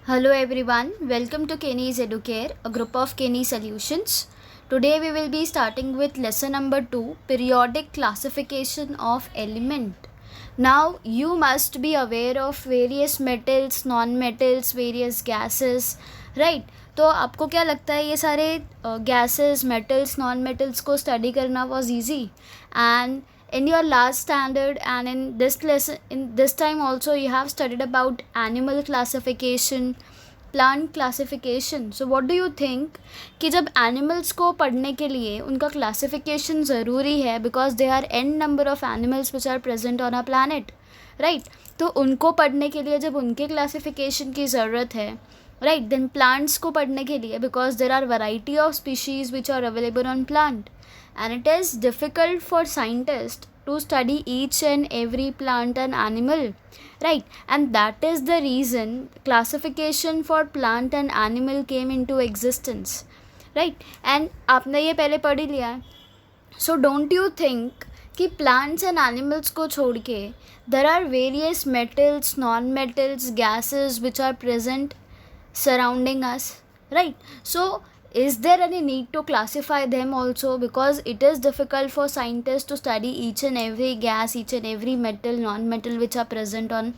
Hello everyone, welcome to Kenny's Educare, a group of Kenny Solutions. Today we will be starting with lesson number 2, periodic classification of element. Now you must be aware of various metals, non-metals, various gases, right? तो आपको क्या लगता है ये सारे gases, metals, non-metals को study करना was easy? And in your last standard and in this lesson, in this time also, you have studied about animal classification, plant classification. So what do you think कि जब animals को पढ़ने के लिए उनका classification ज़रूरी है, because they are an number of animals which are present on a planet, right? तो उनको पढ़ने के लिए जब उनके क्लासिफिकेशन की ज़रूरत है, राइट, देन प्लांट्स को पढ़ने के लिए, because there are variety of species which are available on plant, and it is difficult for scientists to study each and every plant and animal, right? And that is the reason classification for plant and animal came into existence, right? And आपने ये पहले पढ़ ही लिया है. So don't you think कि plants and animals को छोड़ के there are various metals, non-metals, gases which are present surrounding us, right? So is there any need to classify them also, because it is difficult for scientists to study each and every gas, each and every metal, non-metal which are present on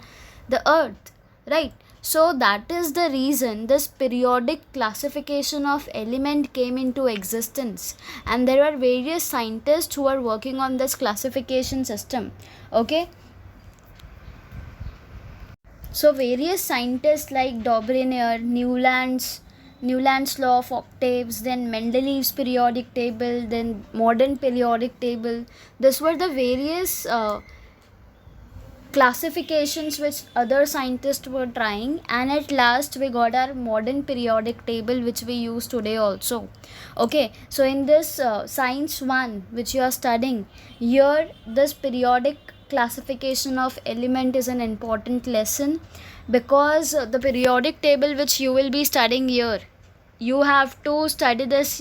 the earth, right? So that is the reason this periodic classification of element came into existence, and there are various scientists who are working on this classification system. Okay, so various scientists like Dobriner, Newland's law of octaves, then Mendeleev's periodic table, then modern periodic table. These were the various classifications which other scientists were trying, and at last we got our modern periodic table which we use today also. Okay, so in this science 1 which you are studying, here this periodic classification of element is an important lesson, because the periodic table which you will be studying here, you have to study this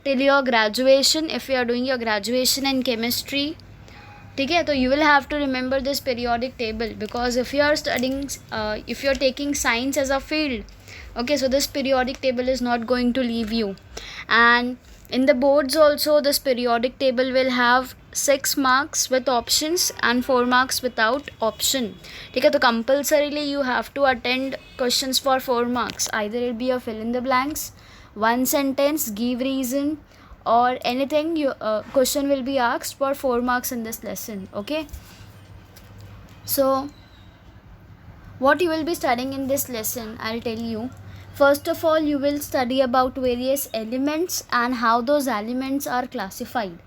till your graduation. If you are doing your graduation in chemistry, ठीक है, तो you will have to remember this periodic table, because if you are studying, if you are taking science as a field, okay, so this periodic table is not going to leave you. And in the boards also, this periodic table will have 6 marks with options and 4 marks without option. ठीक है, तो compulsorily you have to attend questions for 4 marks. Either it be a fill in the blanks, one sentence, give reason, or anything. You question will be asked for 4 marks in this lesson. Okay, so what you will be studying in this lesson, I'll tell you. First of all, you will study about various elements and how those elements are classified.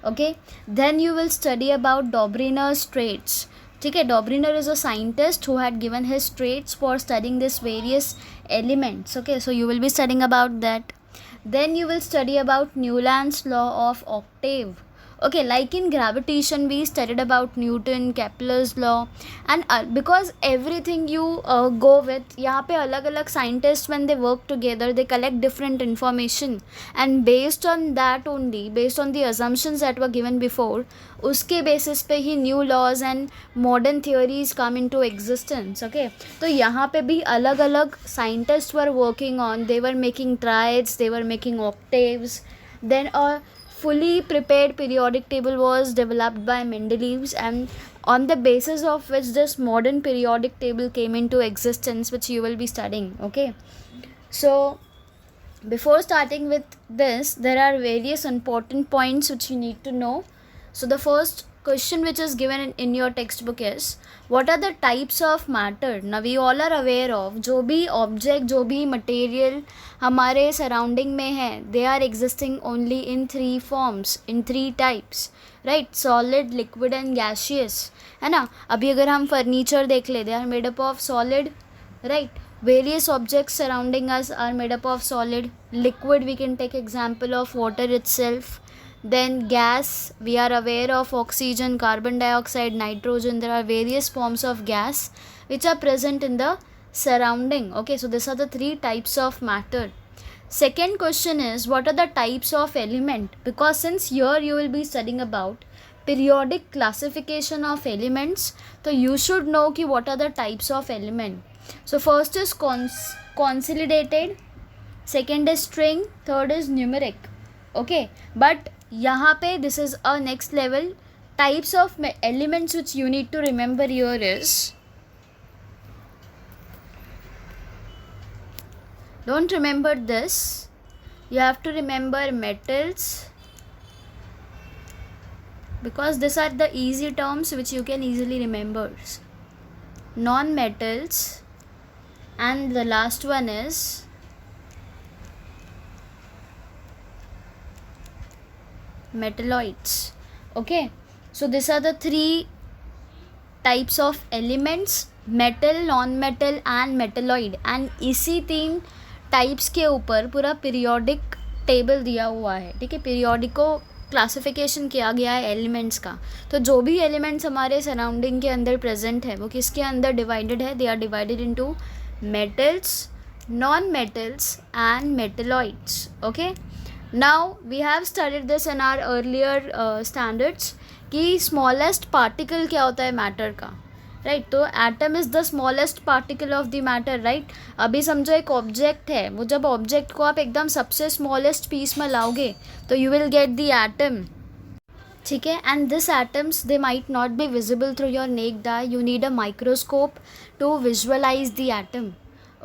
Okay, then you will study about Dobriner's traits. Okay, Dobriner is a scientist who had given his traits for studying these various elements. Okay, so you will be studying about that. Then you will study about Newland's law of octave. Okay, like in gravitation we studied about Newton, Kepler's law, and because everything you go with, यहाँ पे अलग अलग scientists, when they work together, they collect different information, and based on that only, based on the assumptions that were given before, उसके basis पे ही new laws and modern theories come into existence. Okay, तो यहाँ पे भी अलग अलग scientists were working on, they were making triads, they were making octaves. Then a fully prepared periodic table was developed by Mendeleev, and on the basis of which this modern periodic table came into existence, which you will be studying. Okay, so before starting with this, there are various important points which you need to know. So the first question which is given in your textbook is, what are the types of matter? Now we all are aware of, जो भी object, जो भी material हमारे surrounding में है, they are existing only in 3 forms, in 3 types, right? Solid, liquid and gaseous, है ना? अभी अगर हम furniture देख ले, they are made up of solid, right? Various objects surrounding us are made up of solid. Liquid, we can take example of water itself. Then gas, we are aware of oxygen, carbon dioxide, nitrogen. There are various forms of gas which are present in the surrounding. Okay, so these are the 3 types of matter. Second question is, what are the types of element? Because since here you will be studying about periodic classification of elements, तो you should know कि what are the types of element. So first is consolidated, second is string, third is numeric. Okay, but यहाँ पे this is a next level. Types of elements which you need to remember here is, don't remember this, you have to remember metals, because these are the easy terms which you can easily remember. Non-metals, and the last one is metalloids. Okay, so these are the three types of elements, metal, non-metal and metalloid. and इसी तीन types के ऊपर पूरा periodic table दिया हुआ है. ठीक है, पीरियोडिक को क्लासिफिकेशन किया गया है एलिमेंट्स का. तो जो भी एलिमेंट्स हमारे सराउंडिंग के अंदर प्रेजेंट है वो किसके अंदर डिवाइडेड है? They are divided into metals, non metals and metalloids. Okay, now we have studied this in our earlier standards कि स्मॉलेस्ट पार्टिकल क्या होता है मैटर का, राइट. तो atom is the smallest particle of the matter, right. अभी समझो एक object है, वो जब ऑब्जेक्ट को आप एकदम सबसे स्मॉलेस्ट पीस में लाओगे तो you will get the atom. ठीक है, and this atoms they might not be visible through your naked eye, you need a microscope to visualise the atom.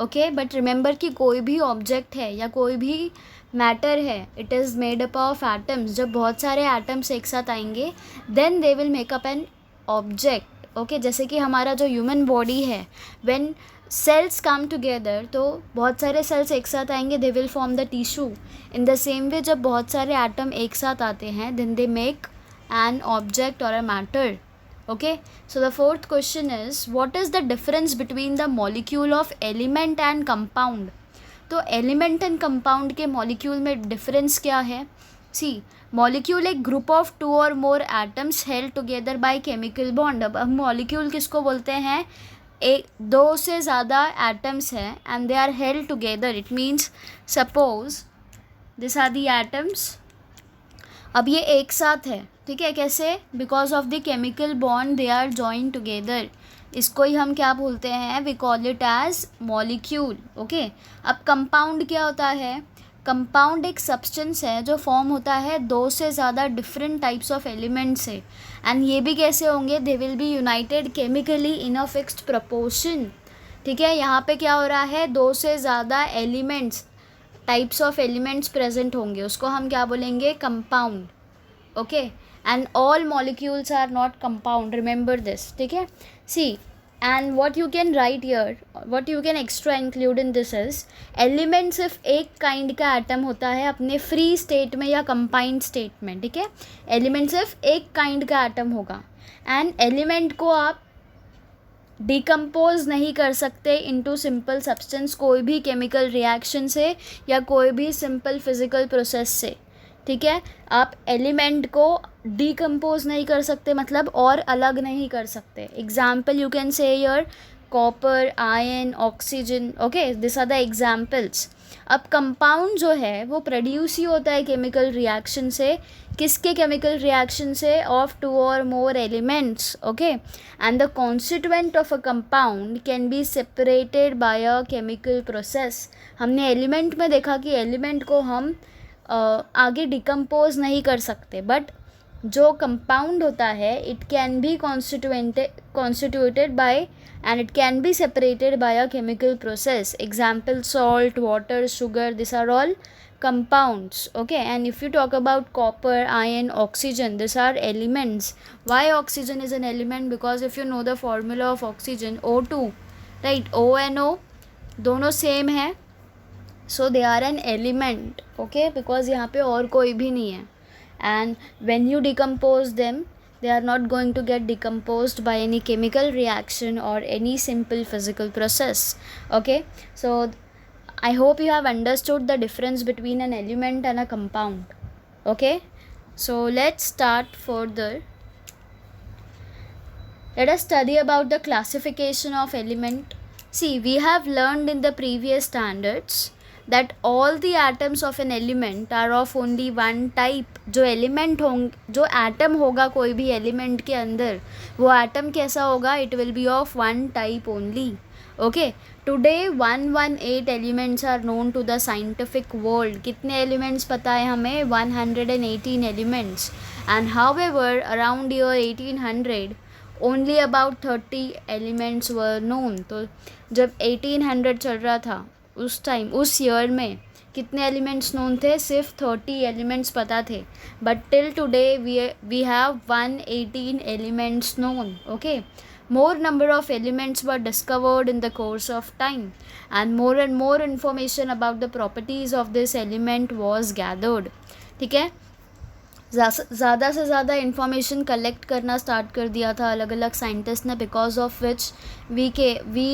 Okay, but remember कि कोई भी ऑब्जेक्ट है या कोई भी मैटर है, it is made up of atoms. जब बहुत सारे एटम्स एक साथ आएंगे then they will make up an object. Okay, जैसे कि हमारा जो ह्यूमन बॉडी है, व्हेन सेल्स कम टुगेदर, तो बहुत सारे सेल्स एक साथ आएंगे, they will form the tissue. In the same way जब बहुत सारे एटम एक साथ आते हैं then they make an object और a matter. Okay, so the fourth question is, what is the difference between the molecule of element and compound? तो element and compound के molecule में difference क्या है? See, molecule एक group of two or more atoms held together by chemical bond. अब molecule किसको बोलते हैं? एक दो से ज़्यादा atoms हैं and they are held together. It means suppose these are the atoms. अब ये एक साथ है, ठीक है. कैसे? Because of the chemical bond they are join together. इसको ही हम क्या बोलते हैं? We call it as molecule. Okay, अब कंपाउंड क्या होता है? कंपाउंड एक सब्सटेंस है जो फॉर्म होता है दो से ज़्यादा डिफरेंट टाइप्स ऑफ एलिमेंट से. एंड ये भी कैसे होंगे? They will be united chemically in a fixed proportion. ठीक है, यहाँ पे क्या हो रहा है? दो से ज़्यादा elements, types of elements present होंगे, उसको हम क्या बोलेंगे? Compound. Okay, and all molecules are not compound, remember this. ठीक है, see, and what you can write here, what you can extra include in this is, element सिर्फ एक kind का एटम होता है अपने फ्री स्टेट में या कंपाइंड स्टेट में. ठीक है, एलिमेंट सिर्फ एक काइंड का एटम होगा एंड एलिमेंट को आप डिकम्पोज नहीं कर सकते इनटू सिंपल सब्सटेंस कोई भी केमिकल रिएक्शन से या कोई भी सिंपल फिजिकल प्रोसेस से. ठीक है, आप एलिमेंट को डिकम्पोज नहीं कर सकते, मतलब और अलग नहीं कर सकते. Example you can say your copper, iron, oxygen. Okay, this are the examples. अब कंपाउंड जो है वो प्रोड्यूस ही होता है केमिकल रिएक्शन से. किसके केमिकल रिएक्शन से? ऑफ टू और more elements. Okay, and the constituent of a compound can be separated by a chemical process. हमने एलिमेंट में देखा कि एलिमेंट को हम आगे डिकम्पोज नहीं कर सकते, बट जो कंपाउंड होता है it can be constituted by and it can be separated by a chemical process. Example, salt, water, sugar, these are all compounds. Okay, and if you talk about copper, iron, oxygen, these are elements. Why oxygen is an element? Because if you know the formula of oxygen, O2, right, O and O दोनों same है, so they are an element. Okay, because यहाँ पे और कोई भी नहीं है, and when you decompose them they are not going to get decomposed by any chemical reaction or any simple physical process. Okay, so I hope you have understood the difference between an element and a compound. Okay, so let's start further. Let us study about the classification of element. See, we have learned in the previous standards that all the atoms of an element are of only one type. जो element होंगे, जो atom होगा कोई भी element के अंदर, वो atom कैसा होगा, it will be of one type only. Okay, today 118 elements are known to the scientific world. कितने एलिमेंट्स पता है हमें? 118 elements. And however around year 1800 only about 30 elements were known. तो जब 1800 चल रहा था उस टाइम, उस ईयर में कितने एलिमेंट्स नोन थे? सिर्फ 30 एलिमेंट्स पता थे. But till today we have 118 elements known. Okay, more number of elements were discovered in the course of time, and more information about the properties of this element was gathered. ठीक है, ज़्यादा से ज़्यादा information collect करना start कर दिया था अलग अलग साइंटिस्ट ने, because of which we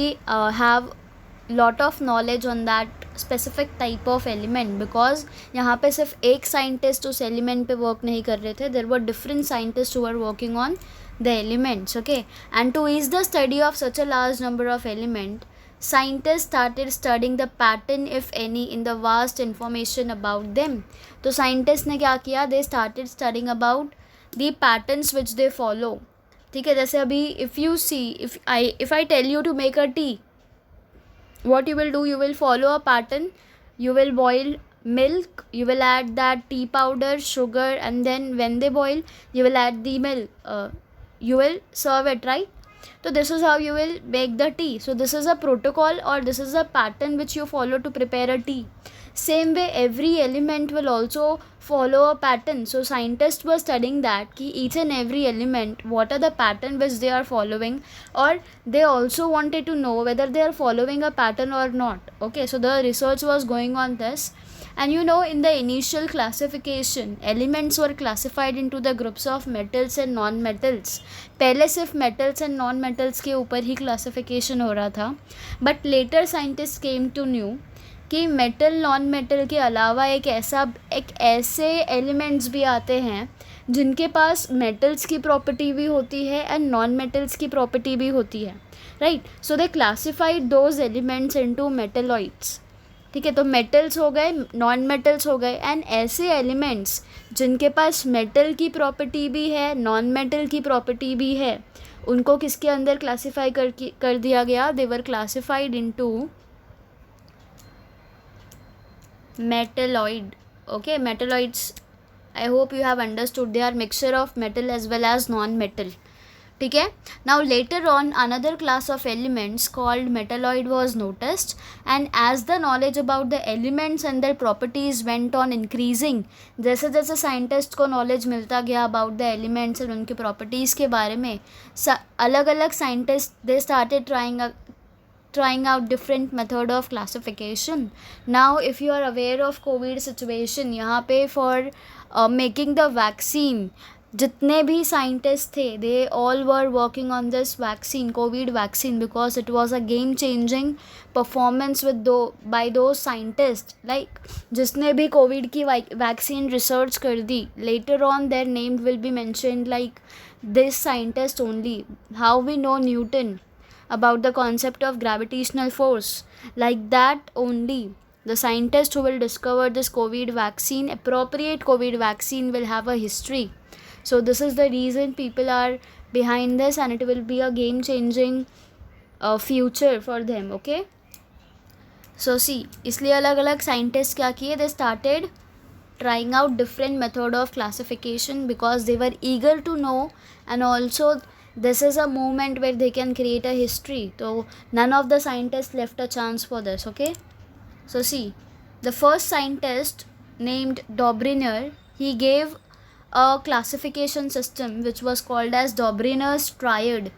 have lot of knowledge on that specific type of element. Because यहाँ पे सिर्फ एक साइंटिस्ट उस एलिमेंट पे वर्क नहीं कर रहे थे, there were different scientist who are working on the elements. Okay, and to ease the study of such a large number of elements, scientists started studying the pattern, if any, in the vast information about them. तो scientists ने क्या किया? they started studying about the patterns which they follow. ठीक है, जैसे अभी if you see, if I tell you to make a tea, what you will do, you will follow a pattern. You will boil milk, you will add that tea powder, sugar, and then when they boil you will add the milk, you will serve it, right? So this is how you will make the tea. So this is a protocol, or this is a pattern which you follow to prepare a tea. Same way every element will also follow a pattern. So scientists were studying that ki each and every element, what are the pattern which they are following, or they also wanted to know whether they are following a pattern or not. Okay, so the research was going on this. And you know, in the initial classification, elements were classified into the groups of metals and non-metals. पहले सिर्फ metals and non-metals के ऊपर ही classification हो रहा था. But later scientists came to know कि metal non-metal के अलावा एक ऐसे elements भी आते हैं जिनके पास metals की property भी होती है and non-metals की property भी होती है, right? So they classified those elements into metalloids. ठीक है, तो मेटल्स हो गए, नॉन मेटल्स हो गए, एंड ऐसे एलिमेंट्स जिनके पास मेटल की प्रॉपर्टी भी है, नॉन मेटल की प्रॉपर्टी भी है, उनको किसके अंदर क्लासीफाई कर दिया गया? They were classified into metalloid. Okay, metalloids, I hope you have understood, they are mixture of metal as well as non metal. ठीक है, now later on another class of elements called metalloid was noticed, and as the knowledge about the elements and their properties went on increasing, जैसे जैसे scientist को knowledge मिलता गया about the elements and उनकी properties के बारे में, अलग अलग scientist they started trying out different method of classification. Now if you are aware of COVID situation, यहाँ पे for making the vaccine, जितने भी साइंटिस्ट थे, they all were working on this vaccine, covid vaccine, because it was a game changing performance by दो scientist. Like जिसने भी कोविड की वैक्सीन रिसर्च कर दी, later on their name will be mentioned like this scientist only. How we know Newton about the concept of gravitational force, like that only the scientist who will discover this COVID vaccine, appropriate COVID vaccine, will have a history. So this is the reason people are behind this, and it will be a game changing future for them. Okay, so see, इसलिए अलग अलग scientists क्या किए, they started trying out different method of classification because they were eager to know, and also this is a moment where they can create a history. So none of the scientists left a chance for this. Okay, so see, the first scientist named Dobriner, he gave a classification system which was called as Dobriner's triad.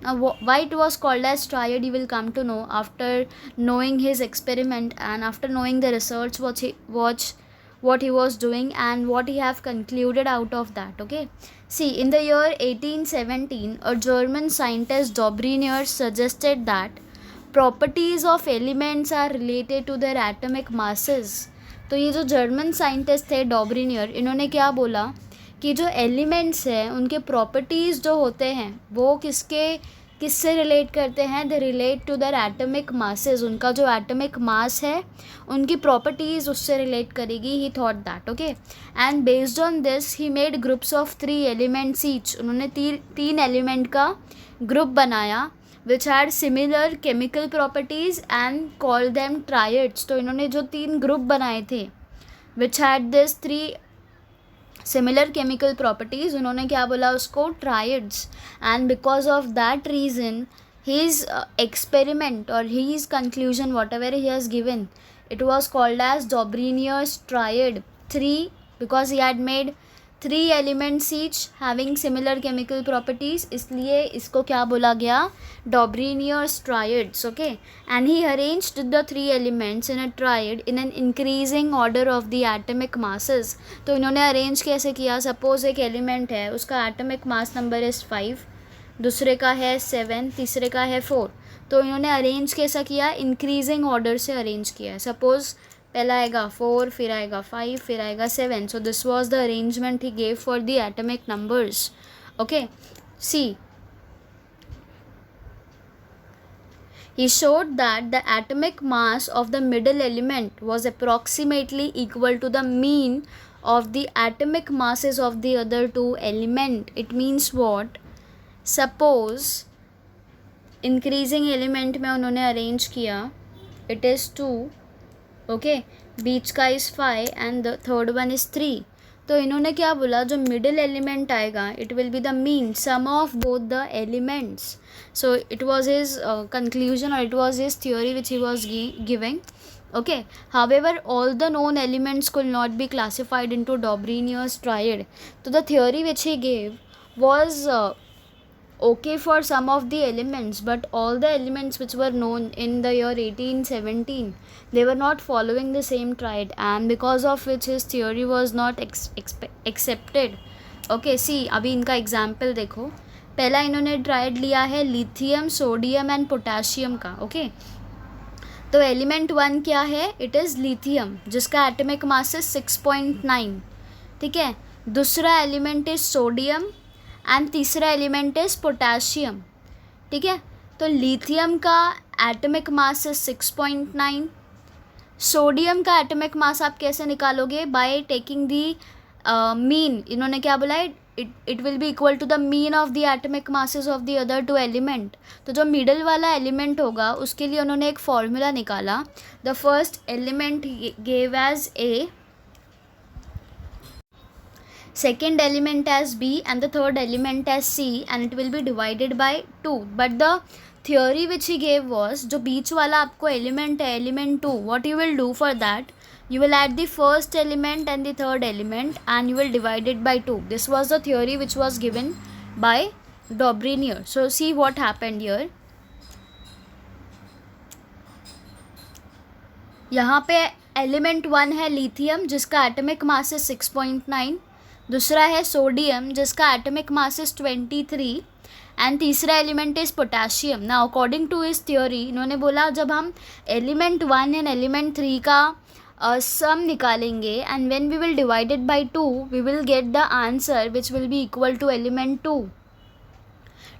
Now why it was called as triad, you will come to know after knowing his experiment and after knowing the research what he was doing and what he have concluded out of that. Okay, see, in the year 1817, a German scientist Dobriner suggested that properties of elements are related to their atomic masses. तो ये जो German scientist थे डॉब्रिनियर, इन्होंने क्या बोला कि जो elements हैं उनके प्रॉपर्टीज़ जो होते हैं वो किसके किससे रिलेट करते हैं? They relate to their atomic masses, उनका जो एटॉमिक मास है उनकी प्रॉपर्टीज़ उससे रिलेट करेगी. ही thought that. Okay, and based on this he made groups of 3 elements each. उन्होंने तीन एलिमेंट का ग्रुप बनाया which had similar chemical properties and call them triads. तो इन्होंने जो 3 ग्रुप बनाए थे which had this 3 similar chemical properties, उन्होंने क्या बोला उसको? Triads. And because of that reason his experiment or his conclusion whatever he has given, it was called as Dobrinius triad. 3, because he had made 3 elements each having similar chemical properties, इसलिए इसको क्या बोला गया? Dobrinius triads. Okay, and he arranged the 3 elements in a triad in an increasing order of the atomic masses. तो इन्होंने arrange कैसे किया? Suppose एक एलिमेंट है, उसका एटॉमिक मास नंबर इज़ 5, दूसरे का है 7, तीसरे का है 4. तो इन्होंने अरेंज कैसा किया? इंक्रीजिंग ऑर्डर से अरेंज किया है. सपोज पहला आएगा 4, फिर आएगा 5, फिर आएगा 7. So this was the arrangement he gave for the atomic numbers. Okay, see, he showed that the atomic mass of the middle element was approximately equal to the mean of the atomic masses of the other 2 element. It means what? Suppose increasing element में उन्होंने arrange किया, it is 2, okay, बीच का is 5 and the third one is 3. तो इन्होंने क्या बोला? जो middle element आएगा it will be the mean sum of both the elements. So it was his conclusion और it was his theory which he was giving. Okay, however all the known elements could not be classified into Dobrinius triad. So the theory which he gave was okay for some of the elements, but all the elements which were known in the year 1817, they were not following the same triad, and because of which his theory was not accepted. Okay, see, अभी इनका example देखो. पहला इन्होंने tried लिया है lithium, sodium and potassium का. Okay, तो element 1 क्या है? इट इज़ लिथियम जिसका एटॉमिक मास इज 6.9. ठीक है, दूसरा एलिमेंट इज सोडियम एंड तीसरा एलिमेंट इज पोटेशियम. ठीक है, तो लिथियम का एटॉमिक मास इज 6.9. सोडियम का एटॉमिक मास आप कैसे निकालोगे? By taking the mean. इन्होंने क्या बोला है? It will be equal to the mean of the atomic masses of the other 2 element. तो जो मिडल वाला एलिमेंट होगा उसके लिए उन्होंने एक फॉर्मूला निकाला. The first element gave as A, second element as B and the third element as C, and it will be divided by 2. But the theory which he gave was, जो बीच वाला आपको element है, element 2, what you will do for that? You will add the first element and the third element and you will divide it by 2. This was the theory which was given by Dobrinius. So see what happened here. यहाँ पे element 1 है lithium जिसका atomic mass is 6.9. दूसरा है sodium जिसका atomic mass is 23 and तीसरा element is potassium. ना according to his theory इन्होंने बोला जब हम एलिमेंट 1 एंड एलिमेंट 3 का सम निकालेंगे and when we will divide it by 2 we will get the answer which will be equal to element 2,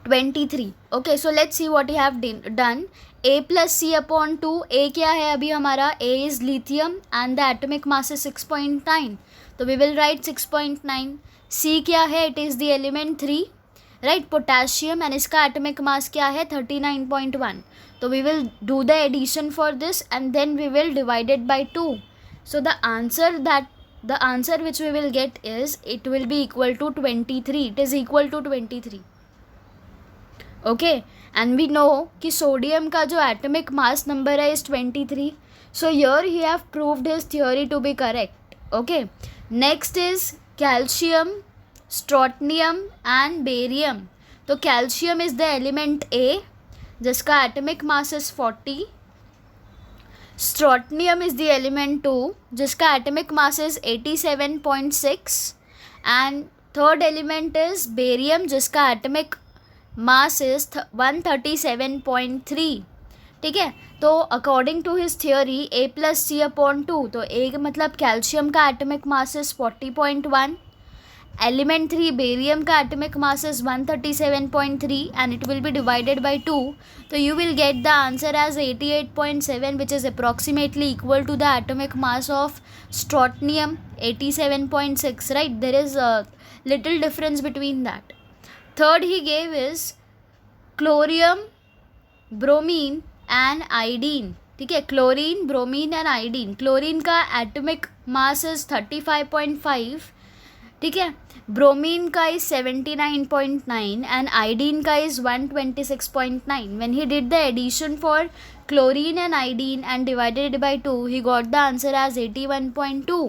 23. Okay, so let's see what you have done. A plus C upon 2. A क्या है अभी हमारा? A is lithium and the atomic mass is 6.9. तो we will write 6.9. C क्या है? It is the element 3, right? Potassium, and इसका atomic mass क्या है? 39.1. तो we will do the addition for this and then we will divide it by 2. So the answer which we will get is, it will be equal to 23. It is equal to 23. Okay, and we know कि sodium का जो atomic mass number है is 23. So here he have proved his theory to be correct. Okay, next is calcium, strontium and barium. तो calcium is the element A जिसका atomic mass is 40. Strontium is the element 2 जिसका atomic mass is 87.6 and third element is barium जिसका atomic mass is 137.3. ठीक है, तो according to his theory A plus C upon 2, तो A मतलब calcium का atomic mass is 40.1 element 3 barium का atomic mass is 137.3 and it will be divided by 2, तो you will get the answer as 88.7 which is approximately equal to the atomic mass of strontium 87.6, right. There is little difference between that. Third he gave is chlorium, bromine and iodine. ठीक है, chlorine, bromine and iodine. Chlorine का atomic mass is 35.5, ठीक है. Bromine का is 79.9 and iodine का is 126.9. When he did the addition for chlorine and iodine and divided it by 2, he got the answer as 81.2.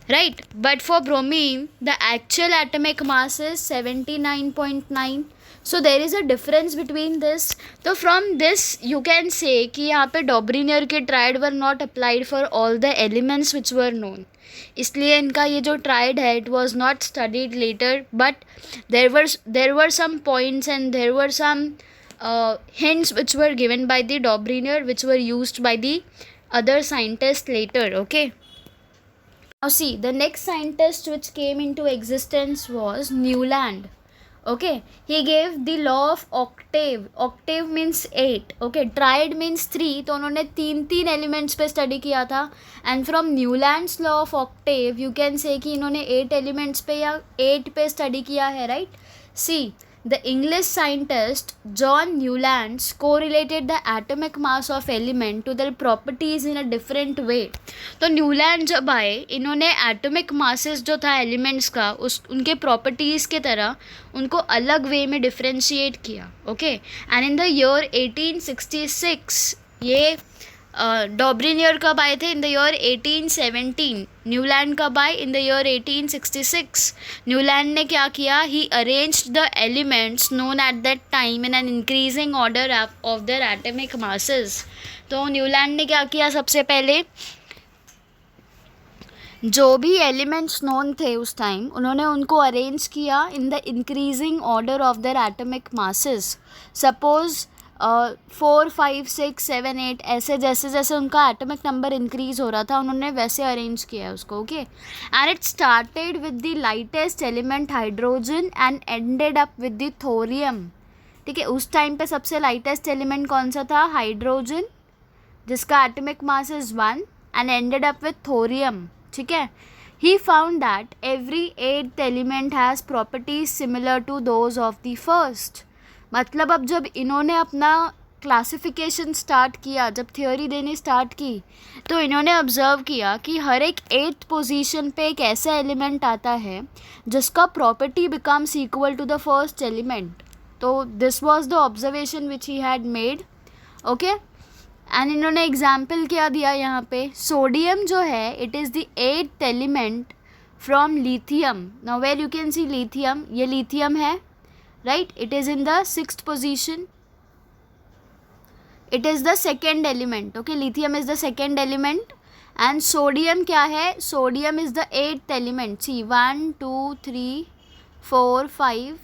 Right, but for bromine the actual atomic mass is 79.9. So there is a difference between this. So from this you can say कि यहाँ पे डॉब्रिनियर के tried were not applied for all the elements which were known. इसलिए इनका ये जो tried है it was not studied later, but there were some points and there were some hints which were given by the Dobrinier which were used by the other scientists later. Okay. Now see, the next scientist which came into existence was Newland. Okay, he gave the law of octave. Octave means 8. Okay, triad means 3. तो उन्होंने तीन elements पे study किया था. And from Newlands law of Octave you can से कि इन्होंने 8 elements पे या 8 पे स्टडी किया है, right. See, the English scientist John Newlands correlated the atomic mass of element to their properties in a different way. तो न्यूलैंड जब आए इन्होंने एटॉमिक मासेस जो था एलिमेंट्स का उनके प्रॉपर्टीज़ के तरह उनको अलग वे में डिफ्रेंशिएट किया. Okay, and in the year 1866 ये डॉब्रिनियर कब आए थे? In the year 1817. न्यूलैंड कब आए? In the year 1866. न्यूलैंड ने क्या किया? He arranged the elements known at that time in an increasing order of their atomic masses. तो न्यूलैंड ने क्या किया? सबसे पहले जो भी एलिमेंट्स नोन थे उस टाइम उन्होंने उनको अरेंज किया in the increasing order of their atomic masses. Suppose 4, 5, 6, 7, 8 ऐसे जैसे जैसे उनका एटॉमिक नंबर इंक्रीज हो रहा था उन्होंने वैसे अरेंज किया है उसको. Okay, and it started with the lightest element hydrogen and ended up with the thorium. ठीक है, उस टाइम पे सबसे लाइटेस्ट एलिमेंट कौन सा था? हाइड्रोजन, जिसका atomic mass is 1 and ended up with thorium. ठीक है, he found that every 8th element has properties similar to those of the first. मतलब अब जब इन्होंने अपना क्लासिफिकेशन स्टार्ट किया, जब थ्योरी देनी स्टार्ट की, तो इन्होंने ऑब्ज़र्व किया कि हर एक 8th पोजीशन पे एक ऐसा एलिमेंट आता है जिसका property becomes equal to the first element. तो this was the observation which he had made. Okay, and इन्होंने एग्जाम्पल क्या दिया यहाँ पे? सोडियम जो है it is the 8th element from lithium. Now where you can see lithium, ये lithium है, right? It is in the 6th position. It is the second element. Okay, lithium is the second element and sodium क्या है? Sodium is the 8th element. See, 1, 2, 3, 4, 5.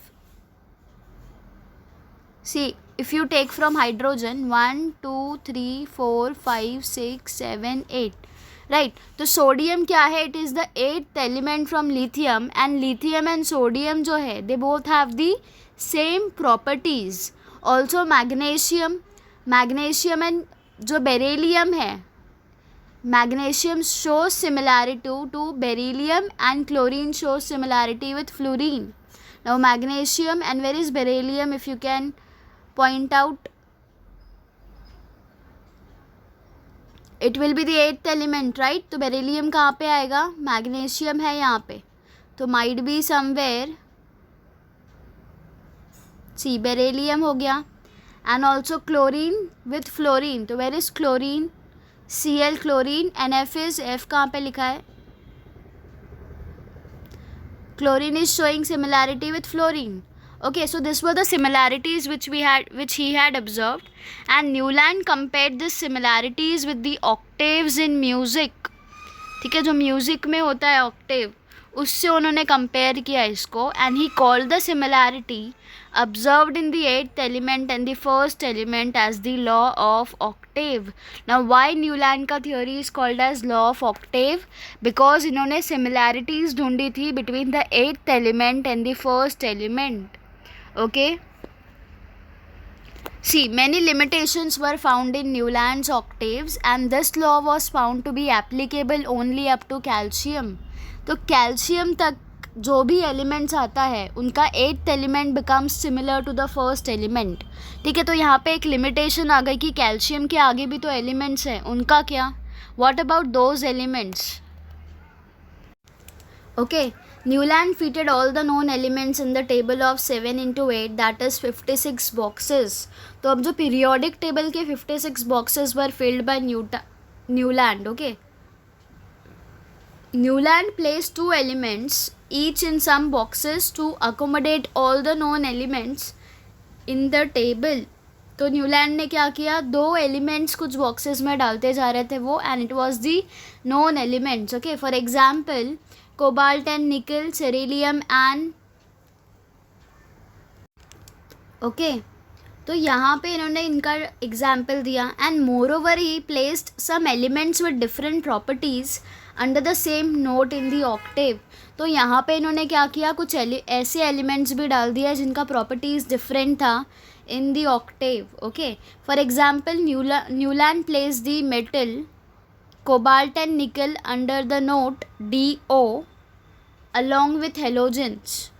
See, if you take from hydrogen 1, 2, 3, 4, 5, 6, 7, 8. Right, तो sodium क्या है? It is the 8th element from lithium and lithium and sodium जो है they both have the same properties. Also magnesium and जो beryllium है, magnesium show similarity to beryllium and chlorine show similarity with fluorine. Now magnesium and where is beryllium if you can point out? It will be the 8th element, right. तो beryllium कहाँ पे आएगा? Magnesium है यहाँ पे, तो might be somewhere. See, beryllium हो गया. And also chlorine with fluorine, तो where is chlorine? Cl chlorine. And F is, F कहाँ पे लिखा है? Chlorine is showing similarity with fluorine. Okay, so this were the similarities which he had observed, and Newland compared these similarities with the octaves in music. ठीक है, जो music में होता है ऑक्टेव, उससे उन्होंने कंपेयर किया इसको, and he called the similarity observed in the eighth element and the first element as the law of octave. Now why Newland का theory is called as law of octave? Because इन्होंने similarities ढूंढी थी between the eighth element and the first element. Okay, see, many limitations were found in Newland's octaves and this law was found to be applicable only up to calcium. तो calcium तक जो भी elements आता है उनका eighth element becomes similar to the first element. ठीक है, तो यहाँ पे एक लिमिटेशन आ गई कि कैल्शियम के आगे भी तो एलिमेंट्स हैं, उनका क्या, what about those elements. Okay, Newland fitted all the known elements in the table of 7 into 8, that is 56 boxes. तो अब जो periodic table के 56 boxes were filled by Newland. Okay, Newland placed 2 elements each in some boxes to accommodate all the known elements in the table. तो Newland ने क्या किया, 2 elements कुछ boxes में डालते जा रहे थे वो, and it was the known elements. Okay, for example cobalt and nickel, cerium and. Okay, तो यहाँ पे इन्होंने इनका एग्जाम्पल दिया, and moreover he placed some elements with different properties under the same note in the octave. तो यहाँ पे इन्होंने क्या किया, कुछ ऐसे एलिमेंट्स भी डाल दिया जिनका प्रॉपर्टीज़ डिफरेंट था in the octave. Okay, for example Newland place the metal cobalt and nickel under the note DO along with halogens.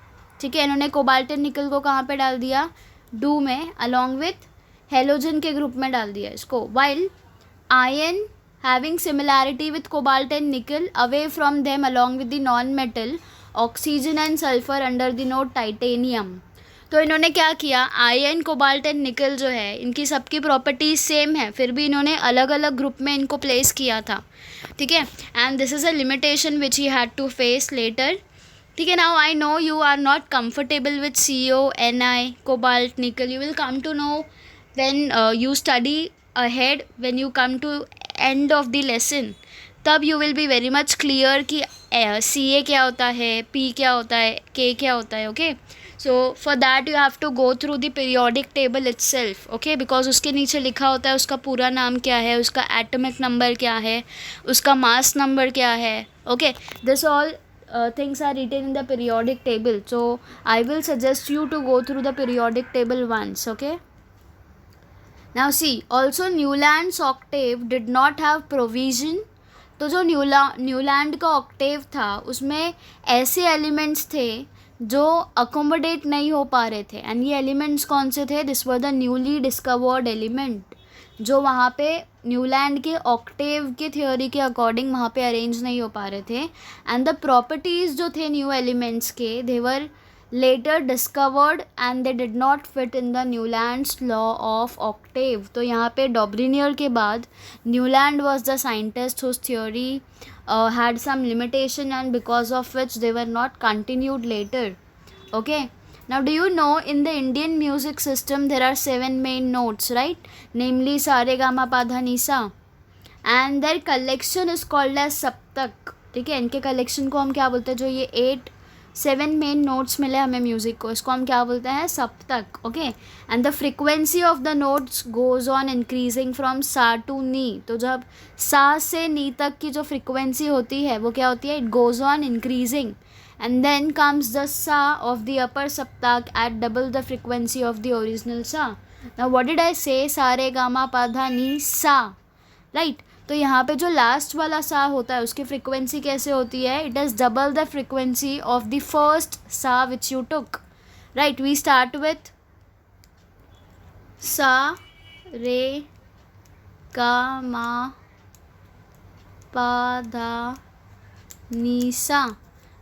ठीक है, इन्होंने कोबाल्ट एंड निकल को कहाँ पे डाल दिया, डू में, अलॉन्ग विथ हेलोजन के ग्रुप में डाल दिया इसको. While ion having similarity with cobalt and nickel away from them along with the non-metal oxygen and sulfur under the note titanium. तो इन्होंने क्या किया, आयन, कोबाल्ट एंड निकल जो है इनकी सबकी प्रॉपर्टीज सेम है, फिर भी इन्होंने अलग अलग ग्रुप में इनको प्लेस किया था. ठीक है, and this is a limitation which he had to face later. ठीक है, now I know you are not comfortable with CO, Ni, cobalt, nickel. You will come to know when you study ahead, when you come to end of the lesson, तब you will be very much clear कि CA क्या होता है, P क्या होता है, K क्या होता है. Okay, so for that you have to go through the periodic table itself. Okay, because उसके नीचे लिखा होता है उसका पूरा नाम क्या है, उसका एटॉमिक नंबर क्या है, उसका मास नंबर क्या है. Okay, this all things are written in the periodic table, so I will suggest you to go through the periodic table once. Okay, now see, also Newland's octave did not have provision. तो जो Newland का Octave था उसमें ऐसे elements थे जो accommodate नहीं हो पा रहे थे, एंड ये एलिमेंट्स कौन से थे, this were the newly discovered element जो वहाँ पे न्यूलैंड के ऑक्टेव के थ्योरी के अकॉर्डिंग वहाँ पे अरेंज नहीं हो पा रहे थे. एंड द प्रॉपर्टीज़ जो थे न्यू एलिमेंट्स के, दे वर later discovered and they did not fit in the Newland's law of octave. तो यहाँ पे डॉब्रिनियर के बाद Newland was the scientist whose theory had some limitation and because of which they were not continued later. Okay, now do you know in the Indian music system there are 7 main notes, right? Namely sa re ga ma pa dha ni sa, and their collection is called as सप्तक. ठीक है, इनके collection को हम क्या बोलते हैं, जो ये 7 मेन नोट्स मिले हमें म्यूज़िक को, इसको हम क्या बोलते हैं, सप्तक. Okay, and the frequency of the notes goes on increasing from सा टू नी. तो जब सा से नी तक की जो फ्रिक्वेंसी होती है वो क्या होती है, it goes on increasing, and then comes the sa of the upper saptak at double the frequency of the original sa. Now what did I say, sa रे गा मा पा धा नी सा, राइट. तो यहाँ पे जो लास्ट वाला सा होता है उसकी फ्रिक्वेंसी कैसे होती है, it is double the frequency of the first सा which you took, right. We start with सा रे गा मा पा धा नी सा,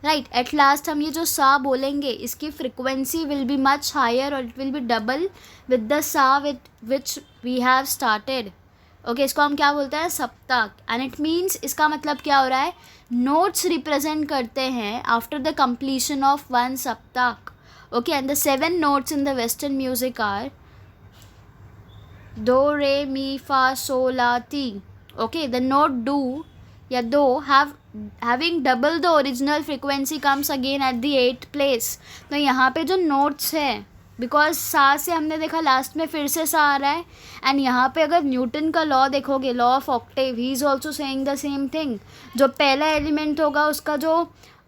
राइट. एट लास्ट हम ये जो सा बोलेंगे इसकी frequency will be much higher और it will be double with the सा which we have started. Okay, इसको हम क्या बोलते हैं, सप्तक. एंड इट मीन्स, इसका मतलब क्या हो रहा है, नोट्स रिप्रेजेंट करते हैं after the completion of 1 saptak. Okay, and the 7 notes in the western music are do re मी फा सो ला ती. ओके, द नोट डू या दो having double the original frequency comes again at the 8th place. तो यहाँ पे जो notes है, because सा से हमने देखा लास्ट में फिर से सा आ रहा है, एंड यहाँ पे अगर न्यूटन का लॉ देखोगे, law of octave, he is also saying the same thing. जो पहला एलिमेंट होगा उसका जो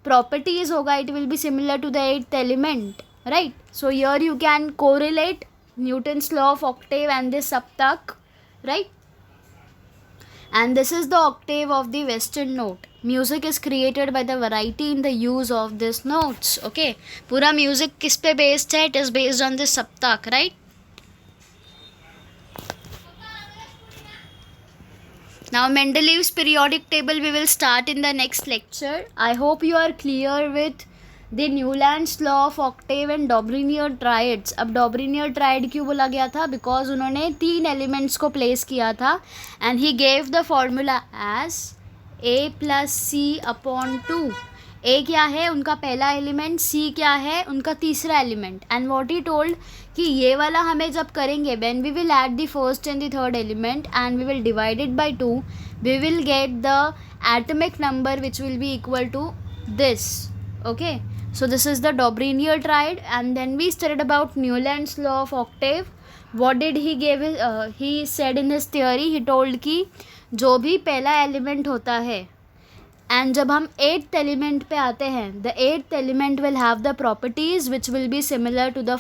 प्रॉपर्टीज होगा it will be similar to the 8th element, right. So here you can correlate Newton's law of octave and this saptak, right? And this is the octave of the western note. Music is created by the variety in the use of these notes. Okay, पूरा music किस पे based है? It is based on this saptak, right? Now Mendeleev's periodic table we will start in the next lecture. I hope you are clear with the Newland's law of octave and Dobrinier triads. अब Dobrinier triad क्यों बोला गया था? Because उन्होंने 3 elements को place किया था and he gave the formula as a plus C upon 2. a क्या है? उनका पहला एलिमेंट. c क्या है? उनका तीसरा element. And what he told कि ये वाला हमें जब करेंगे when we will add the first and the third element and we will divide it by 2, we will get the atomic number which will be equal to this. Okay, so this is the Dobrinier triad. And then we studied about Newland's law of octave. What did he give? He said in his theory, he told कि जो भी पहला element होता है and जब हम 8th element पे आते हैं, the 8th element will have the properties which will be similar to the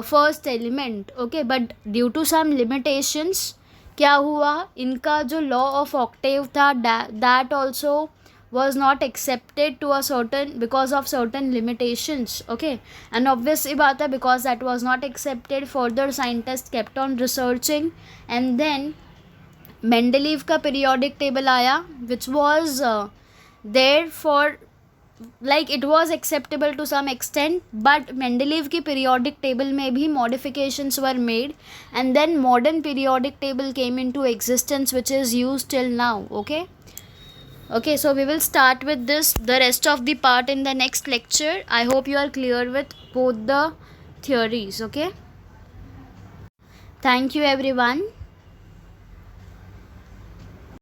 first element. Okay, but due to some limitations क्या हुआ, इनका जो लॉ ऑफ ऑक्टेव था that also was not accepted to a certain because of certain limitations. Okay, and obviously बात है because that was not accepted, further scientists kept on researching and then Mendeleev का periodic table आया which was there for like it was acceptable to some extent, but Mendeleev की periodic table में भी modifications were made and then modern periodic table came into existence which is used till now. Okay, so we will start with this, the rest of the part in the next lecture. I hope you are clear with both the theories. Okay, thank you everyone.